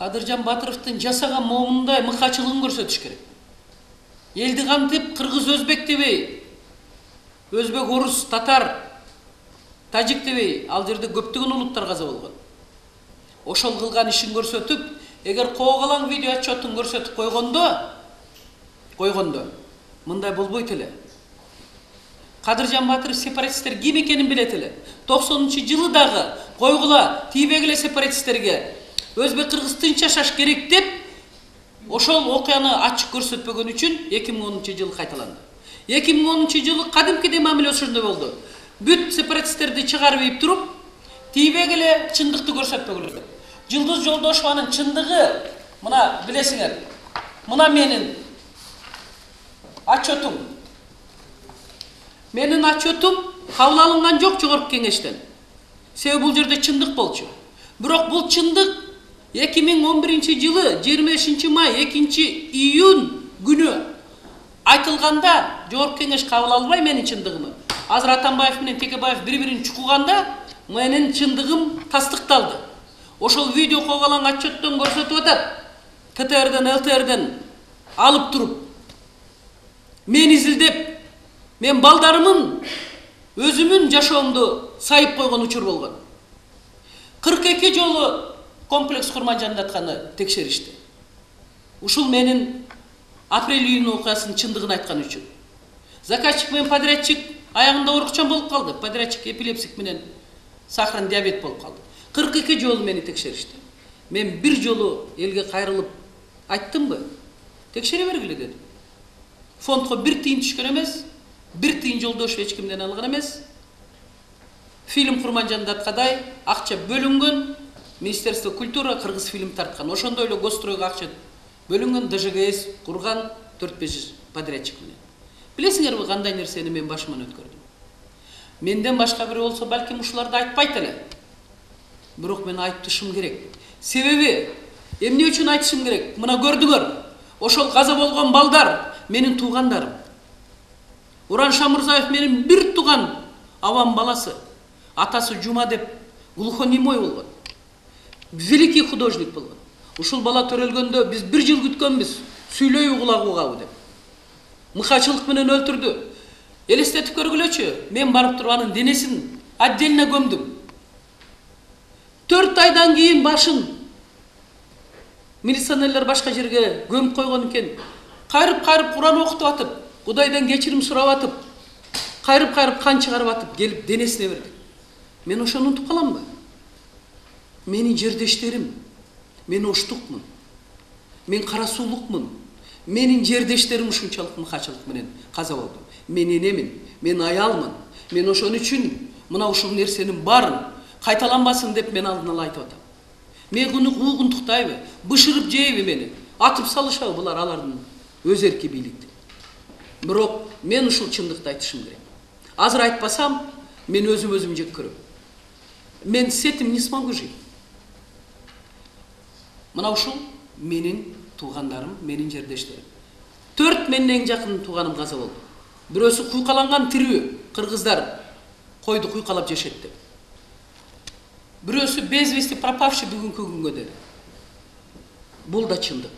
Кадыржан Батыровдун жасаган момундай мыкачылыгын көрсөтүш керек. Элди кантип кыргыз өзбек дебей, өзбек орус татар тажик дебей, ал жерде көптөгөн улуттар каза болгон. Ошол кылган ишин көрсөтүп, эгер коогалаң видео отчетун көрсөтүп койгондо мындай болбойт эле. Кадыржан Батыров сепаратисттер ким экенин билет эле. 90-жылы дагы койгула тийбегиле сепаратисттерге өзбек кыргыз тынч жашаш керек деп ошол окуяны ачык көрсөтпөгөн үчүн 2010-жылы кайталанды. 2010-жылы кадимкидей мамиле ошондой болду. Бүт сепаратисттерди чыгарып ийип туруп, тийбегиле чындыкты көрсөтпөгүлөр. Жылдыз Жолдошованын чындыгы мына билесиңер. Мына менин отчетум. Менин отчетум кабыл алынган жок жогорку кеңештен. Себеби бул жерде чындык болчу. Бирок бул чындык 2011-жылы 25 май 2-июнь күнү айтылганда жогорку кеңеш кабыл албай менин чындыгымды. Азыр Атамбаев менен Текебаев бири-бирин чукуганда менин чындыгым тастыкталды. Ошол видео коогалаң отчеттон көрсөтүп атат. КТРден, ЛТРден алып туруп мен изилдеп, мен балдарымын өзүмүн жашоомду сайып койгон учур болгон. 42 жолу комплекс Курманжандатканы текшеришти. Ушул менин апрель-июнь окуясынын чындыгын айткан үчүн. Заказчик менен подрядчик аягында оорукчан болуп калды. Подрядчик эпилепсик менен сахарный диабет болуп калды. 42 жолу мени текшеришти. Мен бир жолу элге кайрылып айттымбы? Текшере бергиле дедим. Фондго бир тыйын түшкөн эмес, бир тыйын Жолдошов эч кимден алган эмес. Фильм Курманжандаткадай акча бөлүнгөн, Министерство культура кыргыз фильм тарткан. Ошондой эле Гостройго акча бөлүнгөн, ДЖГС курган 4-5 подрядчик менен. Билесиңерби кандай нерсени мен башыман өткөрдүм? Менден башка бири болсо балким ушуларды айтпайт эле. Бирок мен айтышым керек. Себеби эмне үчүн айтышым керек? Мына көрдүңөр. Ошол каза болгон балдар менин туугандарым. Уран Шамурзаев менин бир тууган авам баласы. Атасы Жума деп глухонемой болгон. Великий художник болгон. Ушул бала төрөлгөндө биз бир жыл күткөнбүз. Сүйлөй угула угабы деп. Мыкачылык менен өлтүрдү. Элестетип көргүлөчү. Мен барып туруп анын денесин отдельно көмдүм. 4 айдан кийин башын милиционерлер башка жерге көмүп койгон экен. Кайрып Куран окутуп атып, Кудайдан кечирим сурап атып, кайрып кан чыгарып атып, келип денесине берди. Мен ошону унутуп каламбы? Менин жердештерим, мен оштукмун. Мен кара суулукмун. Менин жердештерим ушунчалык мыкачылык менен каза болду. Мен энемин, мен аялмын. Мен ошон үчүн мына ушул нерсенин баарын кайталанбасын деп мен алдын ала айтып атам. Мен куугунтуктайбы, бышырып жейби мени, атып салышабы булар алардын өз эрки бийликти. Бирок мен ушул чындыкты айтышым керек. Азыр айтпасам, мен өзүм жек көрөм. Мен с этим не смогу жить. Мына ушул менин туугандарым, менин жердештерим. 4 менин эң жакын тууганым каза болду. Бирөөсү куйкаланган тирүү, кыргыздар койду куйкалап жешет деп. Бирөөсү без вести пропавший бүгүнкү күнгө деді. Бул да чындык.